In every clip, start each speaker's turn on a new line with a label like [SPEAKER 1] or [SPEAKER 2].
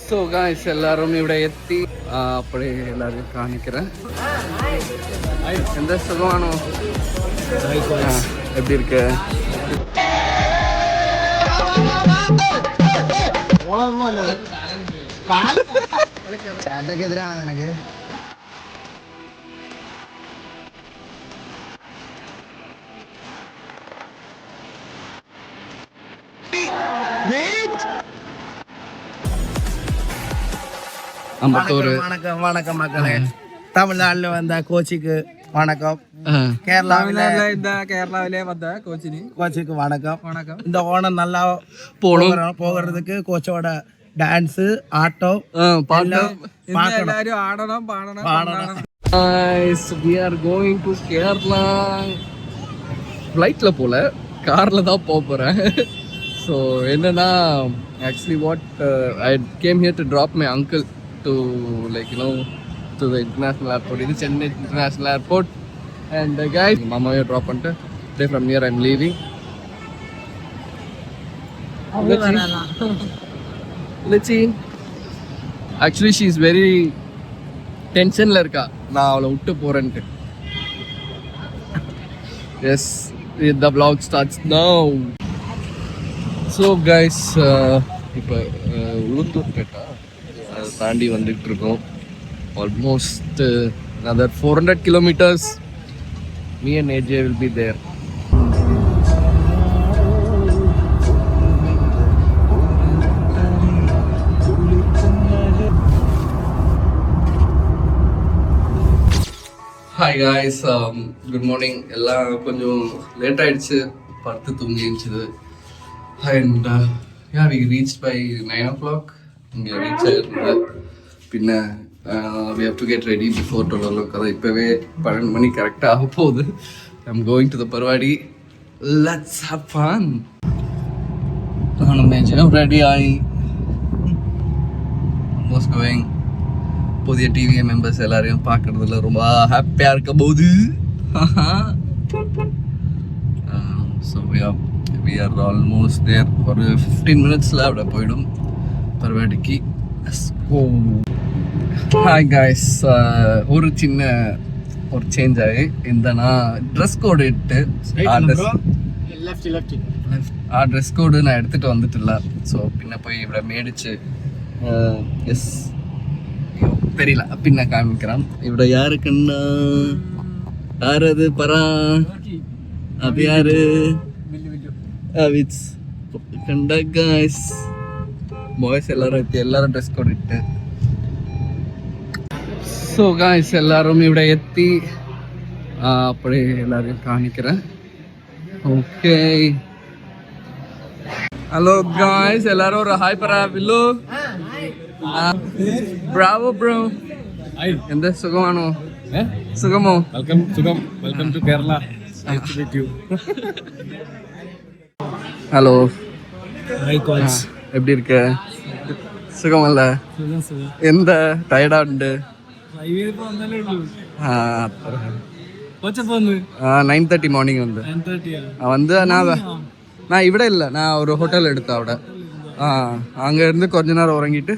[SPEAKER 1] So guys எல்லாரும் ഇവിടെ എത്തി അപ്പോഴേ എല്ലാവരും കാണിக்கிறேன் എന്താ സുഖമാണോ எப்படி இருக்கு
[SPEAKER 2] ചേട്ടക്കെതിരാണ് നിനക്ക് வணக்கம் வணக்கம் மக்களே தமிழ்நாடுல வந்த கோச்சிக்கு வணக்கம் கேரளாவிலே வந்த கோச்சிக்கு வணக்கம் வணக்கம் இந்த ஓணம் நல்லா போகிறதுக்கு கோச்சோட டான்ஸ் ஆட்டம் பாட்டம் எல்லாரும் ஆடணும் பாடணும்
[SPEAKER 1] Guys, we are going to Kerala. Flightல போல கார்ல தான் போறேன். So என்னன்னா actually what I came here to drop my uncle to to the international airport. This is Chennai International Airport. And guys, mama here drop பண்ணிட்டு today from here I'm leaving. Let's see. Actually she is very tensionல இருக்கா நான் அவளை விட்டு போறேன்ட்டு. Yes, the vlog starts now. So guys, இப்போ உளுத்தூர் பேட்டா தாண்டி வந்துட்டு இருக்கோம். Almost another 400 kilometers. Me and AJ will be there. Hi guys, good morning. எல்லாம் கொஞ்சம் லேட் ஆகிடுச்சு, படுத்து தூங்கி இருந்துச்சு. And we reach by 9 o'clock. இங்கே ரீச் ஆகிருந்தது. பின்ன we have to get ready before 12 o'clock. அதான் இப்போவே 12 மணி கரெக்டாக ஆக போகுது. I'm going to the party. Let's have fun. நானும் ரெடி ஆகி ஆல்மோஸ்ட் கோயிங். புதிய டிவி மெம்பர்ஸ் எல்லாரையும் பார்க்கறதுல ரொம்ப ஹாப்பியாக இருக்க போது. So we are almost there. ஒரு 15 minutesல அப்படி போயிடும் பர்வாடிக்கு. ஹாய் காய்ஸ், ஒரு சின்ன ஒரு சேஞ்ச் ஆகி இந்த நான் ட்ரெஸ் கோடு இட்டு ட்ரெஸ் கோடு நான் எடுத்துகிட்டு வந்துட்டுல. ஸோ பின்ன போய் இப்படி மேடிச்சு எஸ் தெரியல பின்ன காமிக்கிறான். இவட யாருக்குன்னா யார் அது பரா அது யாரு கண்டா காய்ஸ். பாய்ஸ் எல்லாரும் ட்ரெஸ் கோட் இட்டு. ஸோ காய்ஸ் எல்லாரும் இவட எத்தி அப்படி எல்லாரையும் காணிக்கிறேன். ஓகே, ஹலோ காய்ஸ், எல்லாரும் ஒரு ஹாய் பரா வில்லு. Bravo bro. എന്താ സുഖമാണോ? സുഖമോ?
[SPEAKER 3] Welcome to Kerala.
[SPEAKER 1] ഹലോ, எப்படி இருக்க? സുഖമല്ല? എന്താ ടയർഡാ ഉണ്ട്? 9:30 മോർണിംഗ് வந்து நான் ഇവിടെ இல்லை, நான் ஒரு ஹோட்டல் எடுத்தேன் അവിടെ. அங்கே இருந்து கொஞ்ச நேரம் உறங்கிட்டு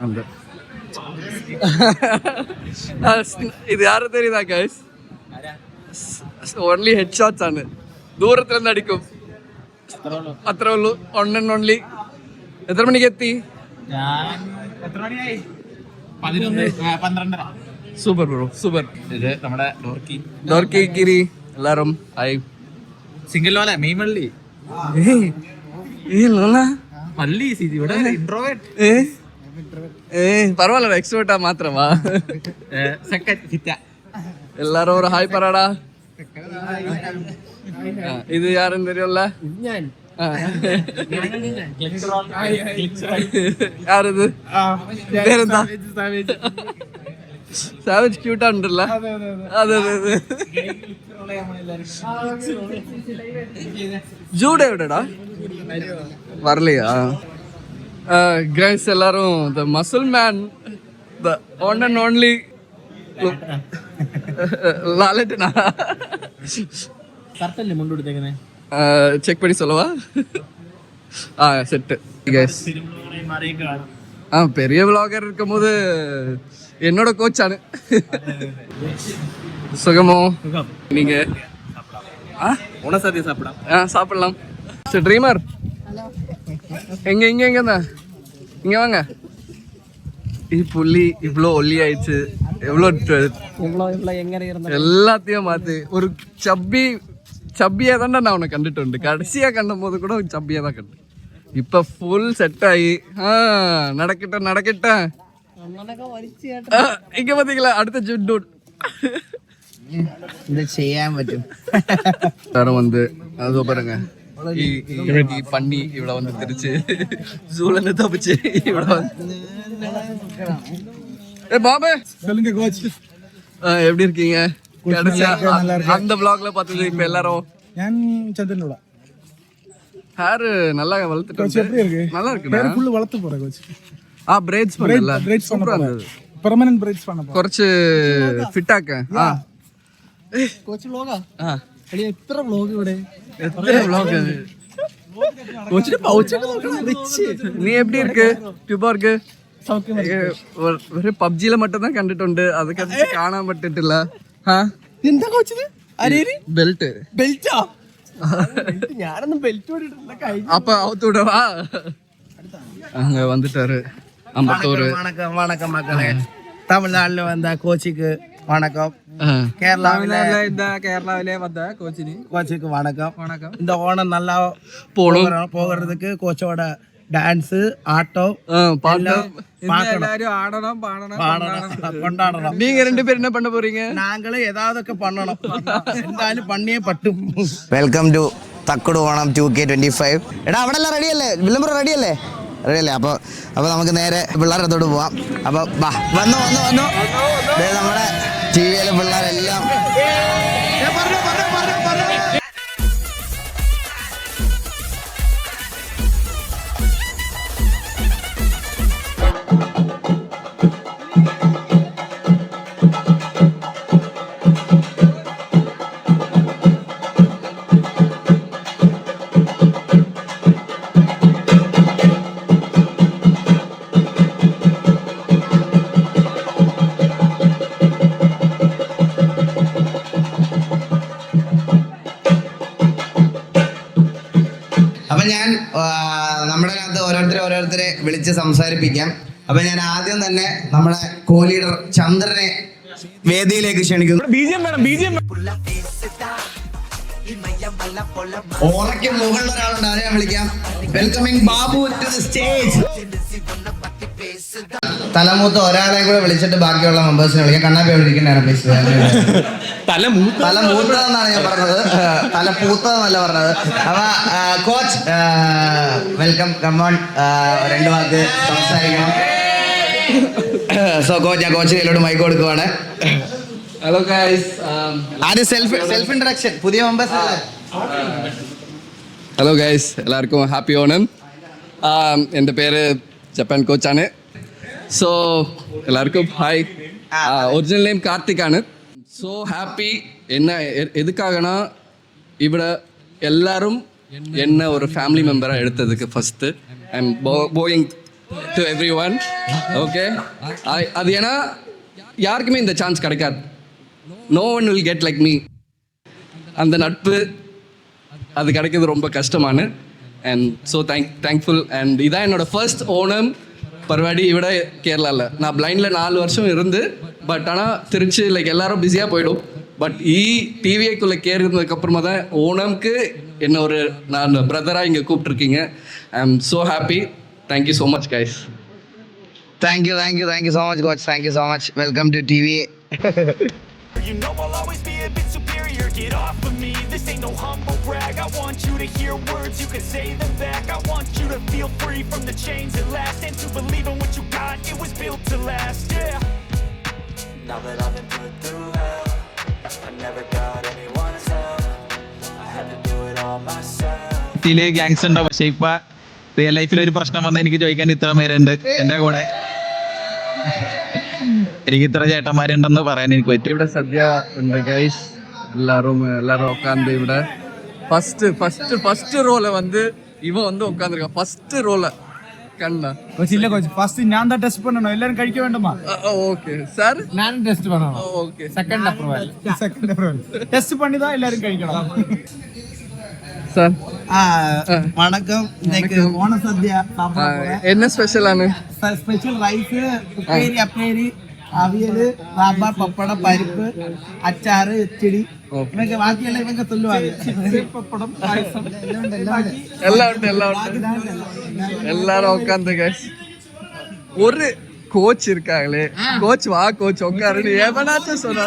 [SPEAKER 1] அந்த இது யாரும் தெரியுதா கைஸ்? ഓൺലി ഹെഡ് ഷോട്ട്സ് ആണ്, ദൂരത്തിൽ നിന്ന് അടിക്കും, അത്രേ ഉള്ളൂ. One and only. എത്ര മണിക്ക് എത്തി? Super bro, super.
[SPEAKER 3] ഇത് നമ്മുടെ
[SPEAKER 1] ഡോർക്കി ഗിരി എല്ലാരും ഹായ്.
[SPEAKER 3] സിംഗിൾ ലോല മെയ്മള്ളി
[SPEAKER 1] பரவாயில்ல, எக்ஸ்பர்ட்டா மாத்திரமா. எல்லாரும் ஒரு ஹாய் பராடா. இது யாருன்னு தெரியும்ல? யாரு இது? பேர் என்ன? சாவேஜ் கியூட்டா உண்டுல்ல? அது ஜூடே விடடா வரலையா? கைஸ் எல்லாரும் the muscle man, the one and only லாலட்டனா.
[SPEAKER 3] கரெக்டா முண்டு எடுத்தேனே
[SPEAKER 1] செக் பண்ணி சொல்லவா? Set guys. பெரிய விளாகர் இருக்கும்போது என்னோட கோச்சானு. சுகமோ நீங்க
[SPEAKER 3] உணசதி சாப்பிடலாம்.
[SPEAKER 1] சாப்பிடலாம். ட்ரீமர் எங்க இங்க எங்கண்ணா இங்க வாங்க. புள்ளி இவ்வளோ ஒல்லி ஆயிடுச்சு. எவ்வளோ எல்லாத்தையும் மாத்து. ஒரு சப்பியா தான்டா நான் உன்னை கண்டுட்டு உண்டு. கடைசியா கண்டும் போது கூட சப்பியா தான் கண்டு. இப்ப ஃபுல் செட் ஆகி நடக்கிட்டேன். ഇങ്ങ പറ്റില്ല. അടുത്ത ചുണ്ടൂൺ
[SPEAKER 2] ചെയ്യാൻ പറ്റും.
[SPEAKER 1] வந்து அதோ பாருங்க ഈ പന്നി ഇവിടെ വന്ന് തിരിച്ച് സൂളനെ തപ്പിച്ച് ഇവിടെ வந்து பாபே
[SPEAKER 3] சொல்லுங்க கோச்.
[SPEAKER 1] எப்படி இருக்கீங்க? கடைசியா அந்த vlogல பார்த்தது இப்ப எல்லாரும்
[SPEAKER 3] ഞാൻ ചന്ദ്രനോட
[SPEAKER 1] ஹேர் நல்லா வளர்த்துட்டு
[SPEAKER 3] எப்படி இருக்கு?
[SPEAKER 1] நல்லா இருக்குடா.
[SPEAKER 3] ஃபுல் வளர்த்து போற கோச்.
[SPEAKER 1] பிரேட்ஸ் பண்ணல.
[SPEAKER 3] பிரேட்ஸ் பண்ண பெர்மனன்ட் பிரேட்ஸ் பண்ண போறேன்.
[SPEAKER 1] കുറച്ച് ഫിറ്റ് ആക്കാൻ.
[SPEAKER 2] കോച്ച് വ്ലോഗാ?
[SPEAKER 3] എത്ര വ്ലോഗ് ഇവിടെ?
[SPEAKER 1] എത്ര വ്ലോഗ്?
[SPEAKER 3] കോച്ചിന്റെ പൗച്ചൊക്കെ നോക്കണം. റിച്ച്.
[SPEAKER 1] നീ எப்படி இருக்கு? ട്യൂബർക്ക് ഒരു പബ്ജിയില மட்டும் தான் കണ്ടിട്ടുണ്ട്. അതൊക്കെ കാണാൻ പറ്റിട്ടില്ല.
[SPEAKER 2] എന്താ കോച്ചിന്?
[SPEAKER 1] ബെൽറ്റ്.
[SPEAKER 2] ബെൽറ്റാ? ഞാനൊന്നും ബെൽറ്റ് ഓടിട്ടില്ല.
[SPEAKER 1] அப்ப அவுத்து விடவா? அங்க வந்துட்டாரு அம்பத்தூர்.
[SPEAKER 2] வணக்கம் வணக்கம் மக்களே. தமிழ்நாடுல வந்த கோச்சிக்கு வணக்கம். கேரளாவிலே வந்த கோச்சுக்கு வணக்கம். இந்த ஓணம் நல்லா போகிறதுக்கு கோச்சோட டான்ஸ் ஆட்டம்
[SPEAKER 3] ஆடணும் பாடணும்
[SPEAKER 2] கொண்டாடணும்.
[SPEAKER 1] நீங்க 2 பேரும் என்ன பண்ண போறீங்க?
[SPEAKER 2] நாங்களும் ஏதாவது பண்ணணும். എന്തായാലും പണിയേ പറ്റും.
[SPEAKER 4] വെൽക്കം ടു തക്കുട് ഓണം 2K25. എടാ അവിടെ എല്ലാം റെഡിയല്ലേ? വിളംബരം റെഡിയല്ലേ? അപ്പോൾ നമുക്ക് നേരെ പിള്ളേരുടെ അടുത്തോട്ട് പോവാം. അപ്പോൾ വന്നു നമ്മുടെ ടിവിയിലെ പിള്ളേരെല്ലാം ഞാൻ നമ്മുടെ അകത്ത് ഓരോരുത്തരെ വിളിച്ച് സംസാരിപ്പിക്കാം. അപ്പൊ ഞാൻ ആദ്യം തന്നെ നമ്മുടെ കോ ലീഡർ ചന്ദ്രനെ വേദിയിലേക്ക് ക്ഷണിക്കുന്നു. ഓറയ്ക്ക് മുകളിൽ ഒരാളുണ്ട്, ആരെയാ വിളിക്കാം. Welcoming Babu to the stage. തലമൂത്ത ഒരാളെ കൂടെ വിളിച്ചിട്ട് ബാക്കിയുള്ള മെമ്പേഴ്സിനെ വിളിക്കാം. കണ്ണാപ്പി എവിടെ ഇരിക്കുന്നതാണ് പ്ലീസ്. തലമൂത്തതെന്നാണ് ഞാൻ പറഞ്ഞത്, തലപൂത്തതെന്നല്ല പറഞ്ഞത്. അപ്പൊ കോച്ച് വെൽക്കം. കമ്മോൺ, 2 വാക്ക് സംസാരിക്കണം. സോ കോച്ച്, ഞാൻ കോച്ച് കയ്യിലോട്ട് മൈക്ക് കൊടുക്കുവാണ്.
[SPEAKER 1] Hello guys.
[SPEAKER 4] ആദ്യം സെൽഫ് ഇൻട്രഡക്ഷൻ. പുതിയ മെമ്പേഴ്സ്.
[SPEAKER 1] ഹലോ ഗൈസ്, എല്ലാവർക്കും ഹാപ്പി ഓണം. എൻ്റെ പേര് ജപ്പാൻ കോച്ചാണ്. സോ എല്ലാവർക്കും ഹായ്. ഒറിജിനൽ നെയിം കാർത്തിക്കാണ്. So happy. என்ன எதுக்காகனா ഇവിടെ எல்லாரும் என்ன ஒரு ஃபேமிலி மெம்பராக எடுத்ததுக்கு first I am going to everyone. Okay, அது ஏன்னா யாருக்குமே இந்த சான்ஸ் கிடைக்காது. No one will get like me. அந்த நட்பு அது கிடைக்கிறது ரொம்ப கஷ்டமான. And so thankful. அண்ட் இதான் என்னோடய ஃபர்ஸ்ட் ஓணம் பருவாடி ഇവിടെ കേരള. நான் ബ്ലൈൻഡിൽ 4 வருஷம் இருந்து பட் ஆனால் திருச்சி லைக் எல்லாரும் பிஸியாக போயிடும். பட் டிவிஐக்குள்ளே கேறினதுக்கப்புறமா தான் ஓணம்க்கு என்ன ஒரு நான் பிரதராக இங்கே கூப்பிட்ருக்கீங்க. I am so happy. Thank you so much guys.
[SPEAKER 4] Thank you so much coach. Thank you so much. Welcome to TV.
[SPEAKER 5] You know I'll always be a bit superior. Get off of me, this ain't no humble brag. I want you to hear words, you can say them back. I want you to feel free from the chains at last, and to believe in what you got, it was built to last, yeah. Now that I've been put through hell, I never got anyone's help. I had to do it all myself.
[SPEAKER 3] ിലെ gangs ഉണ്ടോ? പക്ഷെ ഇപ്പൊ real ലൈഫിൽ ഒരു പ്രശ്നം വന്നാൽ എനിക്ക് ചോദിക്കാൻ ഇത്ര പേരുണ്ട് എന്റെ കൂടെ. എനിക്ക് ഇത്ര ചേട്ടന്മാരുണ്ടെന്ന് പറയാൻ എനിക്ക് പറ്റും.
[SPEAKER 1] ഇവിടെ സദ്യ ഉണ്ട് ഗൈസ്. எல்லாரும் உட்காந்து ഇവിടെ ஃபஸ்ட்டு ரோல வந்து இவன் வந்து உட்காந்துருக்கான். ஃபஸ்ட்டு ரோல കണ്ണ
[SPEAKER 2] കോച്ചില്ല കോച്ച് ഫസ്റ്റ് ഞാൻ தான் டெஸ்ட் பண்ணனும் எல்லாரும் കഴിக்க வேண்டுமா
[SPEAKER 1] ஓகே சார்
[SPEAKER 2] நானும் டெஸ்ட் பண்ணனும்
[SPEAKER 1] ஓகே
[SPEAKER 2] செகண்ட் அப்ரூவல் டெஸ்ட் பண்ணி தான் எல்லாரும் കഴിക്കണം
[SPEAKER 1] சார்
[SPEAKER 2] வணக்கம் இன்னைக்கு ஓண சத்யா சாப்பிட போறேன்
[SPEAKER 1] என்ன ஸ்பெஷல் ആണ്
[SPEAKER 2] ஸ்பெஷல் ரைஸ் ഉപ്പേരി അപ്പേരി അവിയല് സാമ്പാർ പപ്പടം പരിപ്പ് അച്ചാറ് ഇച്ചിടി ഇവங்க ബാക്കിയെല്ലാം ഇവங்க சொல்லுவாங்க പപ്പടം പായസം
[SPEAKER 1] എല്ലാം ഉണ്ട് எல்லாரும் உட்காந்து guys ஒரு கோச் இருக்காங்களே கோச் வா கோச் உட்காருன்னு எவனாச்சும் சொன்னா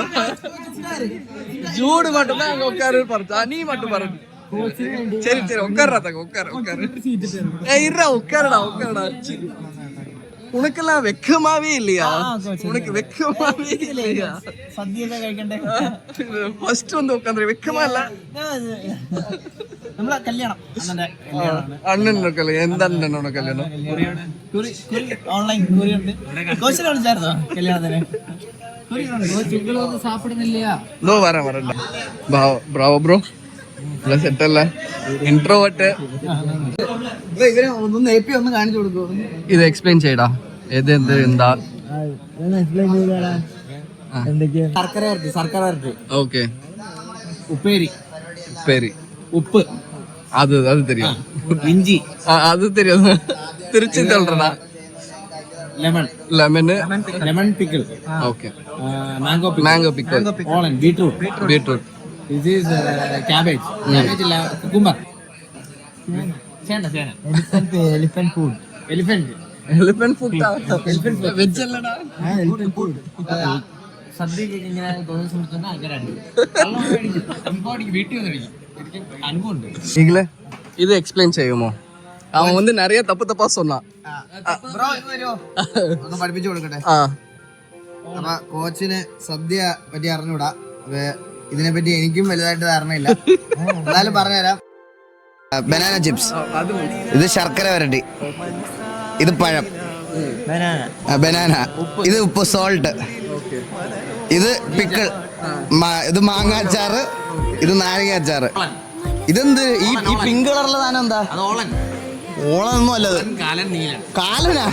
[SPEAKER 1] ஜூடு மட்டும் தான் அங்க உட்காரு பார்த்தா நீ மட்டும் பாரு சரி சரி உட்கார்றா தங்க உட்காரு இருடா உட்காருடா உனக்கெல்லாம் வெக்கமாவே இல்லையா உனக்கு வெக்கமாவே இல்லையா
[SPEAKER 2] സദ്യ കഴിക്കണ്ടേ
[SPEAKER 1] ஃபர்ஸ்ட் வந்து உட்காந்து வெக்கமா இல்ல
[SPEAKER 2] നമ്മളെ കല്യാണം
[SPEAKER 1] അണ്ണനോ കല്യാണം എന്താ അണ്ണനോட കല്യാണം
[SPEAKER 2] ഓൺലൈൻ കുറി ഉണ്ട് കോച്ചിനെ വിളിച്ചായിരുന്നോ കല്യാണത്തിന് സാപ്പിടുന്നില്ല
[SPEAKER 1] ദോ വരണ്ട ബ്രാവോ ബ്രോ സെറ്റ് അല്ല ഇൻട്രോവേർട്ട്
[SPEAKER 2] ഇവരെ ഒന്ന് നേപ്പി ഒന്ന് കാണിച്ചു കൊടുക്കൂ
[SPEAKER 1] ഇത് എക്സ്പ്ലെയിൻ ചെയ്യടാ ഏത് എന്ത് എന്താ
[SPEAKER 2] എക്സ്പ്ലെയിൻ ചെയ്താടാ എന്തൊക്കെയാ സർക്കാർ വരട്ടി
[SPEAKER 1] ഓക്കെ
[SPEAKER 2] ഉപ്പേരി
[SPEAKER 1] പേര്
[SPEAKER 2] ഉപ്പ്
[SPEAKER 1] அது தெரியும்
[SPEAKER 2] ഇഞ്ചി
[SPEAKER 1] அது தெரியும் திருச்சி சொல்றா
[SPEAKER 2] lemon lemon pickle
[SPEAKER 1] okay
[SPEAKER 2] mango
[SPEAKER 1] pickle
[SPEAKER 2] olan beetroot This is cabbage. Cabbage illa cucumber. Chena. Elephant food.
[SPEAKER 1] Elephant food veg അല്ലടാ
[SPEAKER 2] Elephant food. സദ്യക്ക് ഇങ്ങനെ തോന്നുന്ന അങ്ങനെയാണ് നമുക്ക് വീട്ടിൽ വന്നിരിക്കും അനുഭവമുണ്ട്
[SPEAKER 1] நீங்களே இது எக்ஸ்பிளைன் ചെയ്യുമോ അവൻ வந்து நிறைய தப்பா சொன்னான்
[SPEAKER 2] ബ്രോ വരുമോ ഒന്ന് പഠിപ്പിച്ചു കൊടുക്കട്ടെ അപ്പൊ കോച്ചിന് സദ്യ പറ്റി അറിഞ്ഞൂടാ ഇതിനെ പറ്റി എനിക്കും വലുതായിട്ട് ധാരണയില്ല എന്നാലും പറഞ്ഞുതരാം
[SPEAKER 4] ബനാന ചിപ്സ് ഇത് ശർക്കര വരട്ടി ഇത് പഴം ബനാന ഇത് ഉപ്പ് സോൾട്ട് ഇത് പിക്കിൾ ഇത് മാങ്ങ അച്ചാറ് ഇത് നാരങ്ങ അച്ചാറ് ഇതെന്ത് ഈ പിങ്ക് കളറുള്ള സാധനം എന്താ ഓളൊന്നും അല്ലത് കാലനാ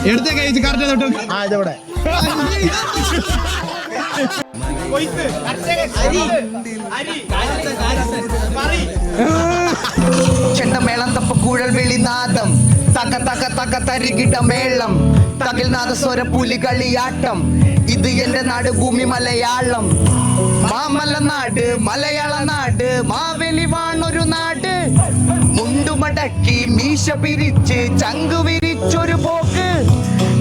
[SPEAKER 3] എടുത്ത കഴിച്ച് കറക്റ്റ് തൊട്ട്
[SPEAKER 2] ഇതവിടെ
[SPEAKER 4] ചെണ്ടമേളം തപ്പ കുഴൽ വിളിനാദം തക തക തക തരികിട മേളം തകിൽനാദ സ്വര പുലി കളിയാട്ടം ഇത് എന്റെ നാട് ഭൂമി മലയാളം മാമല നാട് മലയാള നാട് മാവേലി വാണൊരു നാട് മുണ്ടുമടക്കി മീശ പിരിച്ച് ചങ്കു വിരിച്ചൊരു പോക്ക്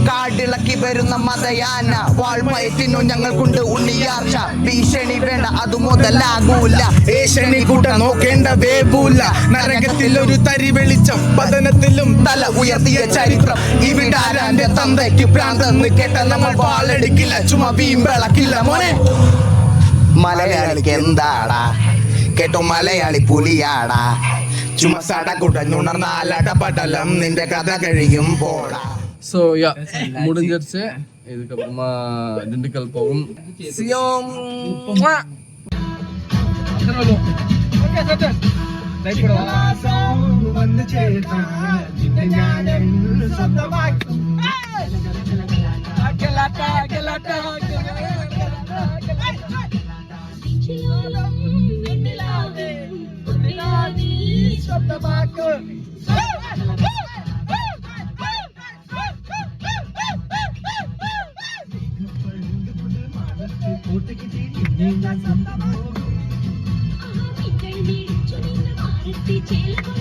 [SPEAKER 4] കാടിളക്കി വരുന്ന മതയാന വാൾമയത്തിനു ഞങ്ങൾക്കുണ്ട് ഉണ്ണിയാർച്ച ഭീഷണി വേണ്ട അതു മുതലാകൂല ഏഷണി കൂട്ട നോക്കേണ്ട വേവൂല നരകത്തിൽ ഒരു തരി വെളിച്ചം പതനത്തിലും തല ഉയർത്തിയ ചരിത്രം ഇവിടാരാന്റെ തന്തയ്ക്ക് പ്രാന്തെന്ന് കേട്ട നമ്മൾ വാളെടുക്കില്ല ചുമ വീമ്പിളക്കില്ല മോനെ മലയാളിക്ക് എന്താടാ കേട്ടോ മലയാളി പുലിയാടാ ചുമ സട കുടഞ്ഞുണർന്നാലട പടലം നിന്റെ കഥ കഴിയും പോടാ.
[SPEAKER 1] ஸோ யா முடிஞ்சிருச்சு இதுக்கப்புறமா திண்டுக்கல் போகும் சியோம்
[SPEAKER 6] Check